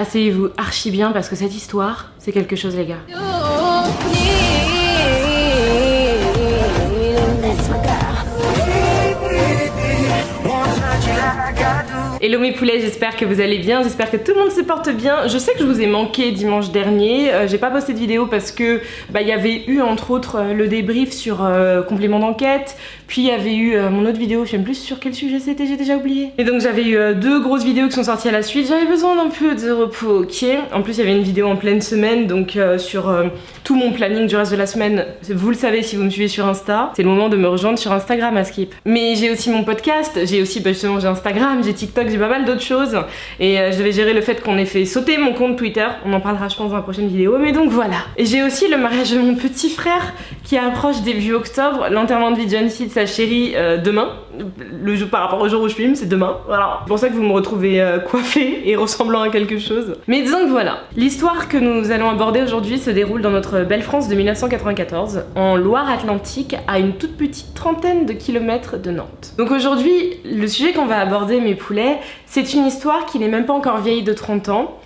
Asseyez-vous archi bien parce que cette histoire, c'est quelque chose les gars. Hello mes poulets, j'espère que vous allez bien, j'espère que tout le monde se porte bien. Je sais que je vous ai manqué dimanche dernier, j'ai pas posté de vidéo parce que il y avait eu entre autres le débrief sur complément d'enquête, puis il y avait eu mon autre vidéo, je sais même plus sur quel sujet c'était, j'ai déjà oublié. Et donc j'avais eu deux grosses vidéos qui sont sorties à la suite, j'avais besoin d'un peu de repos, ok. En plus il y avait une vidéo en pleine semaine, donc sur tout mon planning du reste de la semaine, vous le savez si vous me suivez sur Insta, c'est le moment de me rejoindre sur Instagram à Skip. Mais j'ai aussi mon podcast, j'ai aussi justement j'ai Instagram, j'ai TikTok, j'ai pas mal d'autres choses et je devais gérer le fait qu'on ait fait sauter mon compte Twitter, on en parlera je pense dans la prochaine vidéo, mais donc voilà. Et j'ai aussi le mariage de mon petit frère qui approche début octobre, l'enterrement de vie de jeune fille de sa chérie demain, le jour par rapport au jour où je filme c'est demain, voilà. C'est pour ça que vous me retrouvez coiffée et ressemblant à quelque chose. Mais disons que voilà, l'histoire que nous allons aborder aujourd'hui se déroule dans notre belle France de 1994, en Loire-Atlantique, à une toute petite trentaine de kilomètres de Nantes. Donc aujourd'hui, le sujet qu'on va aborder mes poulets, c'est une histoire qui n'est même pas encore vieille de 30 ans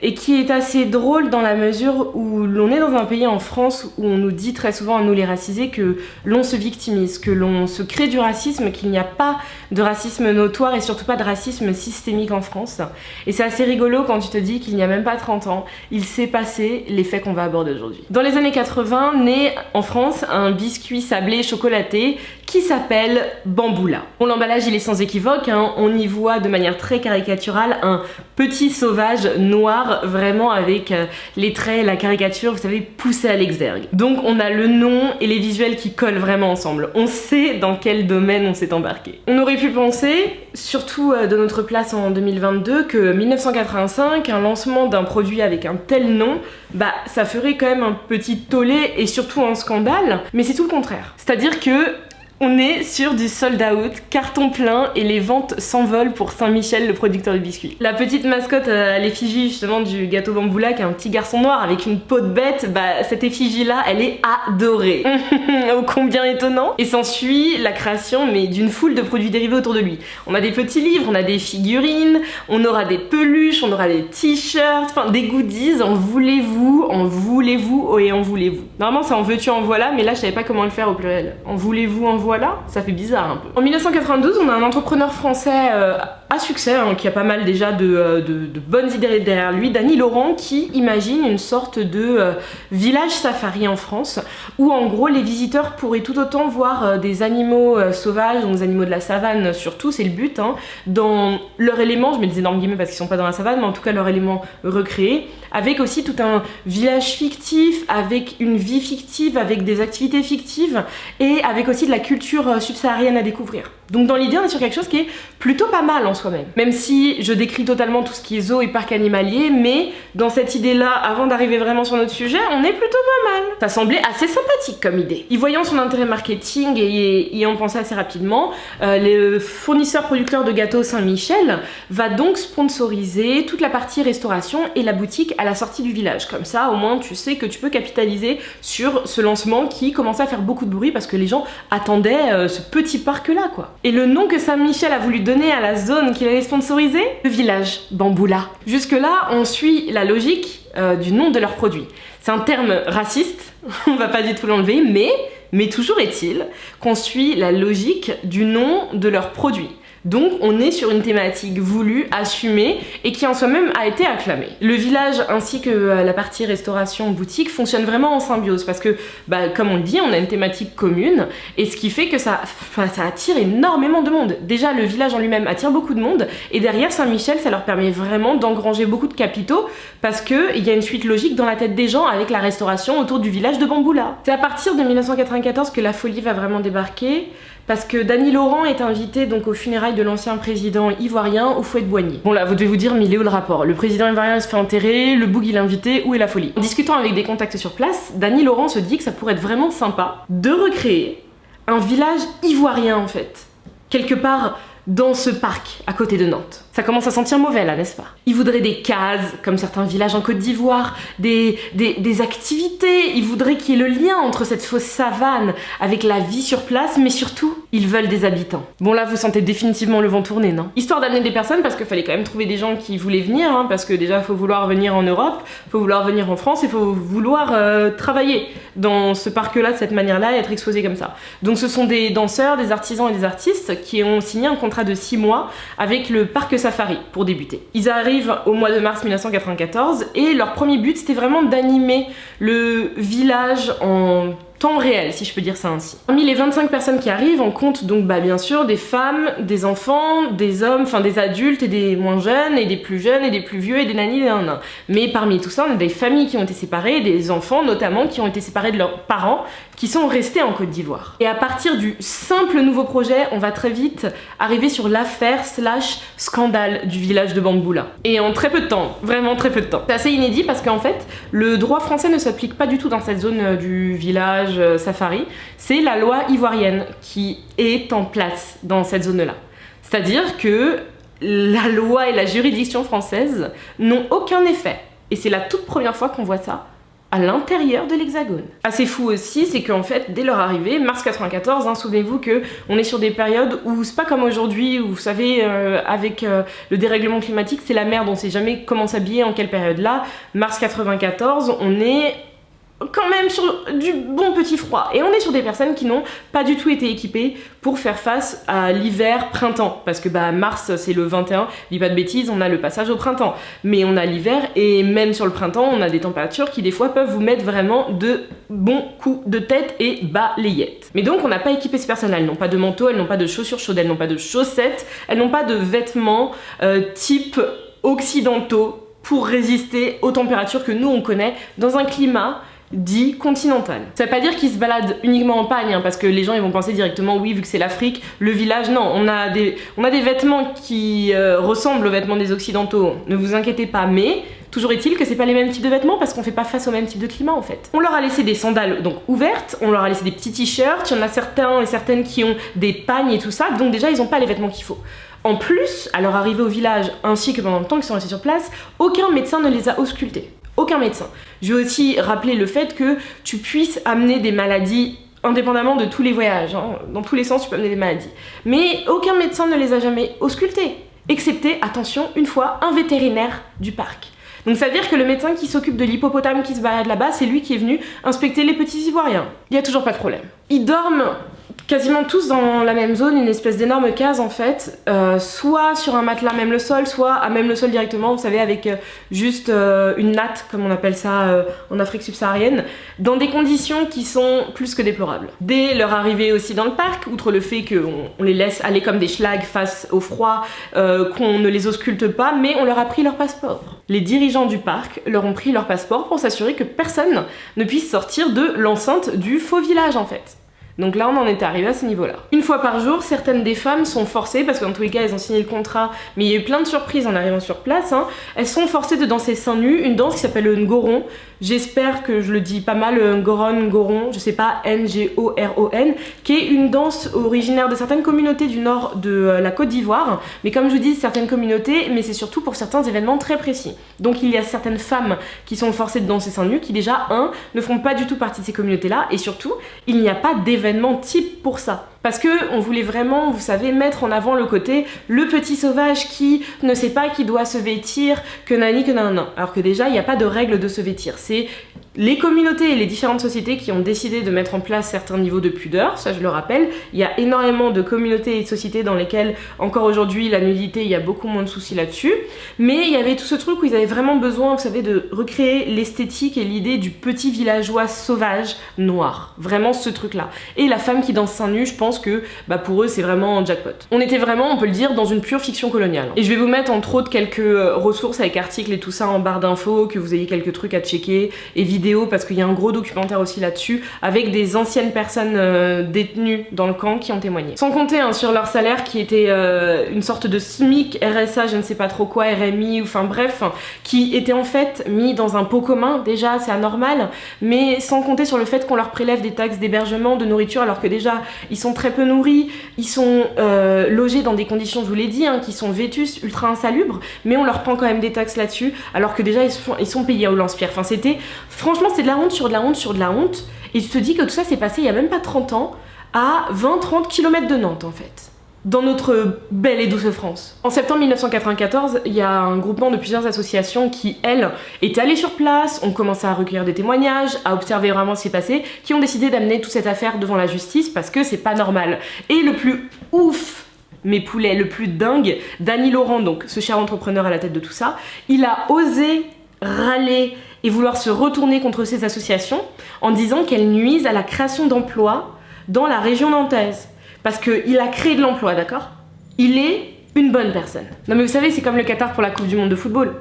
et qui est assez drôle dans la mesure où l'on est dans un pays en France où on nous dit très souvent à nous les racisés que l'on se victimise, que l'on se crée du racisme, qu'il n'y a pas de racisme notoire et surtout pas de racisme systémique en France. Et c'est assez rigolo quand tu te dis qu'il n'y a même pas 30 ans, il s'est passé les faits qu'on va aborder aujourd'hui. Dans les années 80, naît en France un biscuit sablé chocolaté qui s'appelle Bamboula. Bon, l'emballage il est sans équivoque, hein. On y voit de manière très caricaturale un petit sauvage noir, vraiment avec les traits, la caricature, vous savez, poussée à l'exergue. Donc on a le nom et les visuels qui collent vraiment ensemble. On sait dans quel domaine on s'est embarqué. On aurait pu penser, surtout de notre place en 2022, que 1985, un lancement d'un produit avec un tel nom, ça ferait quand même un petit tollé et surtout un scandale, mais c'est tout le contraire. C'est-à-dire que on est sur du sold out, carton plein et les ventes s'envolent pour Saint-Michel, le producteur de biscuits. La petite mascotte à l'effigie justement du gâteau Bamboula qui est un petit garçon noir avec une peau de bête, cette effigie là elle est adorée. Ô combien étonnant. Et s'ensuit la création mais d'une foule de produits dérivés autour de lui. On a des petits livres, on a des figurines, on aura des peluches, on aura des t-shirts, enfin des goodies, en voulez-vous et en voulez-vous. Normalement c'est en veux-tu en voilà, mais là je savais pas comment le faire au pluriel. En voulez-vous en voilà, ça fait bizarre un peu. En 1992, on a un entrepreneur français à succès, hein, qui a pas mal déjà de bonnes idées derrière lui, Dany Laurent, qui imagine une sorte de village safari en France, où en gros les visiteurs pourraient tout autant voir des animaux sauvages, donc des animaux de la savane surtout, c'est le but, hein, dans leur élément, je mets des énormes guillemets parce qu'ils sont pas dans la savane, mais en tout cas leur élément recréé, avec aussi tout un village fictif, avec une vie fictive, avec des activités fictives, et avec aussi de la culture subsaharienne à découvrir. Donc dans l'idée on est sur quelque chose qui est plutôt pas mal en soi-même. Même si je décris totalement tout ce qui est zoo et parc animalier, mais dans cette idée-là, avant d'arriver vraiment sur notre sujet, on est plutôt pas mal. Ça semblait assez sympathique comme idée. Y voyant son intérêt marketing et y en pensant assez rapidement, le fournisseur producteur de gâteaux Saint-Michel va donc sponsoriser toute la partie restauration et la boutique à la sortie du village. Comme ça, au moins tu sais que tu peux capitaliser sur ce lancement qui commençait à faire beaucoup de bruit parce que les gens attendaient ce petit parc-là, quoi. Et le nom que Saint-Michel a voulu donner à la zone qu'il allait sponsoriser, le village Bamboula. Jusque-là, on suit la logique du nom de leur produit. C'est un terme raciste, on va pas du tout l'enlever, mais toujours est-il qu'on suit la logique du nom de leur produit. Donc on est sur une thématique voulue, assumée et qui en soi-même a été acclamée. Le village ainsi que la partie restauration boutique fonctionnent vraiment en symbiose parce que comme on le dit, on a une thématique commune et ce qui fait que ça attire énormément de monde. Déjà le village en lui-même attire beaucoup de monde et derrière Saint-Michel ça leur permet vraiment d'engranger beaucoup de capitaux parce qu'il y a une suite logique dans la tête des gens avec la restauration autour du village de Bamboula. C'est à partir de 1994 que la folie va vraiment débarquer. Parce que Dany Laurent est invité donc aux funérailles de l'ancien président ivoirien Houphouët-Boigny. Bon là vous devez vous dire mais il est où le rapport? Le président ivoirien se fait enterrer, le boug il est invité, où est la folie? En discutant avec des contacts sur place, Dany Laurent se dit que ça pourrait être vraiment sympa de recréer un village ivoirien en fait. Quelque part dans ce parc à côté de Nantes. Ça commence à sentir mauvais là, n'est-ce pas? Ils voudraient des cases, comme certains villages en Côte d'Ivoire, des activités, ils voudraient qu'il y ait le lien entre cette fausse savane avec la vie sur place, mais surtout, ils veulent des habitants. Bon là, vous sentez définitivement le vent tourner, non? Histoire d'amener des personnes, parce qu'il fallait quand même trouver des gens qui voulaient venir, hein, parce que déjà, il faut vouloir venir en Europe, il faut vouloir venir en France, il faut vouloir travailler dans ce parc-là de cette manière-là et être exposé comme ça. Donc ce sont des danseurs, des artisans et des artistes qui ont signé un contrat de 6 mois avec le parc Safari pour débuter. Ils arrivent au mois de mars 1994 et leur premier but c'était vraiment d'animer le village en temps réel, si je peux dire ça ainsi. Parmi les 25 personnes qui arrivent, on compte donc bien sûr des femmes, des enfants, des hommes, enfin des adultes et des moins jeunes, et des plus jeunes et des plus vieux et des nannis et des nanas. Mais parmi tout ça, on a des familles qui ont été séparées, des enfants notamment qui ont été séparés de leurs parents, qui sont restés en Côte d'Ivoire. Et à partir du simple nouveau projet, on va très vite arriver sur l'affaire / scandale du village de Bamboula. Et en très peu de temps, vraiment très peu de temps. C'est assez inédit parce qu'en fait, le droit français ne s'applique pas du tout dans cette zone du village Safari. C'est la loi ivoirienne qui est en place dans cette zone-là. C'est-à-dire que la loi et la juridiction française n'ont aucun effet. Et c'est la toute première fois qu'on voit ça à l'intérieur de l'Hexagone. Assez fou aussi, c'est qu'en fait, dès leur arrivée, mars 94, hein, souvenez-vous que on est sur des périodes où c'est pas comme aujourd'hui, où vous savez, avec le dérèglement climatique, c'est la merde, on sait jamais comment s'habiller, en quelle période là. Mars 94, on est quand même sur du bon petit froid. Et on est sur des personnes qui n'ont pas du tout été équipées pour faire face à l'hiver-printemps. Parce que mars, c'est le 21, je dis pas de bêtises, on a le passage au printemps. Mais on a l'hiver, et même sur le printemps, on a des températures qui des fois peuvent vous mettre vraiment de bons coups de tête et balayettes. Mais donc on n'a pas équipé ces personnes-là. Elles n'ont pas de manteau, elles n'ont pas de chaussures chaudes, elles n'ont pas de chaussettes, elles n'ont pas de vêtements type occidentaux pour résister aux températures que nous on connaît dans un climat dit continental. Ça veut pas dire qu'ils se baladent uniquement en pagne, hein, parce que les gens ils vont penser directement oui, vu que c'est l'Afrique, le village, non, on a des vêtements qui ressemblent aux vêtements des occidentaux, ne vous inquiétez pas, mais toujours est-il que c'est pas les mêmes types de vêtements parce qu'on fait pas face au même type de climat en fait. On leur a laissé des sandales donc ouvertes, on leur a laissé des petits t-shirts, il y en a certains et certaines qui ont des pagnes et tout ça, donc déjà ils ont pas les vêtements qu'il faut. En plus, à leur arrivée au village ainsi que pendant le temps qu'ils sont restés sur place, aucun médecin ne les a auscultés. Aucun médecin. Je veux aussi rappeler le fait que tu puisses amener des maladies indépendamment de tous les voyages, hein. Dans tous les sens tu peux amener des maladies. Mais aucun médecin ne les a jamais auscultés, excepté, attention, une fois, un vétérinaire du parc. Donc ça veut dire que le médecin qui s'occupe de l'hippopotame qui se balade là-bas, c'est lui qui est venu inspecter les petits ivoiriens. Il y a toujours pas de problème. Ils dorment quasiment tous dans la même zone, une espèce d'énorme case en fait, soit sur un matelas même le sol, soit à même le sol directement, vous savez, avec juste une natte, comme on appelle ça en Afrique subsaharienne, dans des conditions qui sont plus que déplorables. Dès leur arrivée aussi dans le parc, outre le fait qu'on les laisse aller comme des schlags face au froid, qu'on ne les ausculte pas, mais on leur a pris leur passeport. Les dirigeants du parc leur ont pris leur passeport pour s'assurer que personne ne puisse sortir de l'enceinte du faux village en fait. Donc là on en était arrivé à ce niveau-là. Une fois par jour, certaines des femmes sont forcées, parce que dans tous les cas elles ont signé le contrat, mais il y a eu plein de surprises en arrivant sur place, hein, elles sont forcées de danser seins nus, une danse qui s'appelle le ngoron. J'espère que je le dis pas mal, ngoron, je sais pas, N-G-O-R-O-N, qui est une danse originaire de certaines communautés du nord de la Côte d'Ivoire, mais comme je vous dis, certaines communautés, mais c'est surtout pour certains événements très précis. Donc il y a certaines femmes qui sont forcées de danser seins nus, qui déjà, ne font pas du tout partie de ces communautés-là, et surtout, il n'y a pas d'événement type pour ça. Parce que on voulait vraiment, vous savez, mettre en avant le côté le petit sauvage qui ne sait pas qu'il doit se vêtir, que nani, que nan. Alors que déjà, il n'y a pas de règle de se vêtir. C'est les communautés et les différentes sociétés qui ont décidé de mettre en place certains niveaux de pudeur, ça je le rappelle. Il y a énormément de communautés et de sociétés dans lesquelles, encore aujourd'hui, la nudité, il y a beaucoup moins de soucis là-dessus. Mais il y avait tout ce truc où ils avaient vraiment besoin, vous savez, de recréer l'esthétique et l'idée du petit villageois sauvage noir. Vraiment ce truc-là. Et la femme qui danse seins nus, je pense que pour eux, c'est vraiment un jackpot. On était vraiment, on peut le dire, dans une pure fiction coloniale. Et je vais vous mettre entre autres quelques ressources avec articles et tout ça en barre d'infos, que vous ayez quelques trucs à checker, et vidéos, parce qu'il y a un gros documentaire aussi là-dessus, avec des anciennes personnes détenues dans le camp qui ont témoigné. Sans compter sur leur salaire qui était une sorte de SMIC, RSA, je ne sais pas trop quoi, RMI, enfin bref, qui était en fait mis dans un pot commun, déjà c'est anormal, mais sans compter sur le fait qu'on leur prélève des taxes d'hébergement, de nourriture, alors que déjà ils sont très peu nourris, ils sont logés dans des conditions, je vous l'ai dit, hein, qui sont vétustes, ultra insalubres, mais on leur prend quand même des taxes là-dessus, alors que déjà ils sont payés au lance-pierre. Enfin, franchement, c'est de la honte sur de la honte sur de la honte, et tu te dis que tout ça s'est passé il y a même pas 30 ans, à 20-30 km de Nantes en fait, dans notre belle et douce France. En septembre 1994, il y a un groupement de plusieurs associations qui, elles, étaient allées sur place, ont commencé à recueillir des témoignages, à observer vraiment ce qui s'est passé, qui ont décidé d'amener toute cette affaire devant la justice parce que c'est pas normal. Et le plus ouf, mes poulets, le plus dingue, Dany Laurent, donc ce cher entrepreneur à la tête de tout ça, il a osé râler et vouloir se retourner contre ces associations en disant qu'elles nuisent à la création d'emplois dans la région nantaise. Parce qu'il a créé de l'emploi, d'accord? Il est une bonne personne. Non mais vous savez, c'est comme le Qatar pour la Coupe du Monde de football.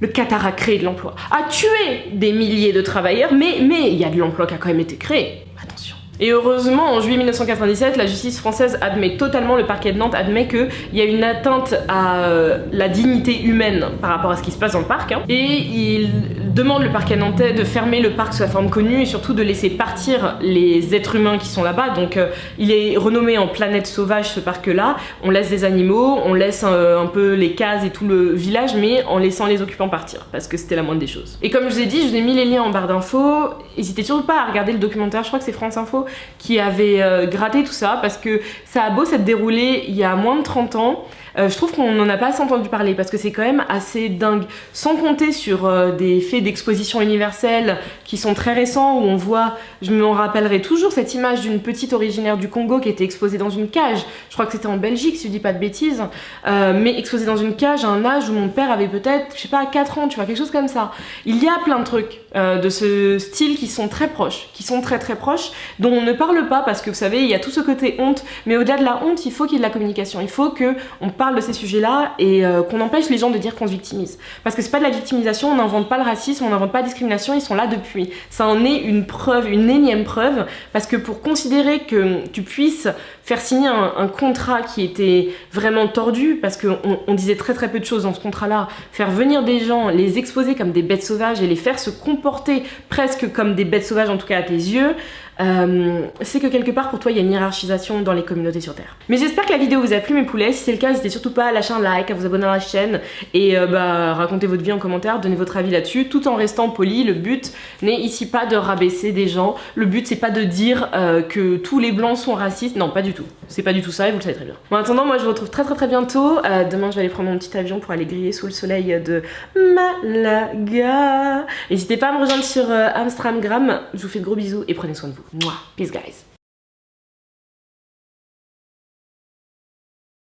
Le Qatar a créé de l'emploi, a tué des milliers de travailleurs, mais il y a de l'emploi qui a quand même été créé. Attention. Et heureusement, en juillet 1997, la justice française admet totalement, le parquet de Nantes admet qu'il y a une atteinte à la dignité humaine par rapport à ce qui se passe dans le parc, hein, et il demande le parquet nantais de fermer le parc sous la forme connue et surtout de laisser partir les êtres humains qui sont là-bas. Donc il est renommé en planète sauvage ce parc-là, on laisse des animaux, on laisse un peu les cases et tout le village, mais en laissant les occupants partir, parce que c'était la moindre des choses. Et comme je vous ai dit, je vous ai mis les liens en barre d'infos, n'hésitez surtout pas à regarder le documentaire, je crois que c'est France Info qui avait gratté tout ça, parce que ça a beau s'être déroulé il y a moins de 30 ans, je trouve qu'on n'en a pas assez entendu parler, parce que c'est quand même assez dingue. Sans compter sur des faits d'exposition universelle qui sont très récents, où on voit, je me rappellerai toujours cette image d'une petite originaire du Congo qui était exposée dans une cage, je crois que c'était en Belgique si je dis pas de bêtises, mais exposée dans une cage à un âge où mon père avait peut-être, je sais pas, 4 ans, tu vois, quelque chose comme ça. Il y a plein de trucs de ce style qui sont très proches, qui sont très très proches, dont on ne parle pas, parce que vous savez, il y a tout ce côté honte, mais au-delà de la honte, il faut qu'il y ait de la communication, il faut qu'on parle de ces sujets-là et qu'on empêche les gens de dire qu'on se victimise. Parce que c'est pas de la victimisation, on n'invente pas le racisme, on n'invente pas la discrimination, ils sont là depuis. Ça en est une preuve, une énième preuve, parce que pour considérer que tu puisses faire signer un contrat qui était vraiment tordu, parce qu'on disait très très peu de choses dans ce contrat-là, faire venir des gens, les exposer comme des bêtes sauvages et les faire se comporter presque comme des bêtes sauvages, en tout cas à tes yeux, c'est que quelque part pour toi il y a une hiérarchisation dans les communautés sur Terre. Mais j'espère que la vidéo vous a plu mes poulets, si c'est le cas n'hésitez surtout pas à lâcher un like, à vous abonner à la chaîne et racontez votre vie en commentaire, donnez votre avis là-dessus tout en restant poli. Le but n'est ici pas de rabaisser des gens, le but c'est pas de dire que tous les blancs sont racistes, non pas du tout, c'est pas du tout ça et vous le savez très bien. En attendant moi je vous retrouve très très très bientôt, demain je vais aller prendre mon petit avion pour aller griller sous le soleil de Malaga. N'hésitez pas à me rejoindre sur Instagram, je vous fais de gros bisous et prenez soin de vous. Mwah. Peace guys.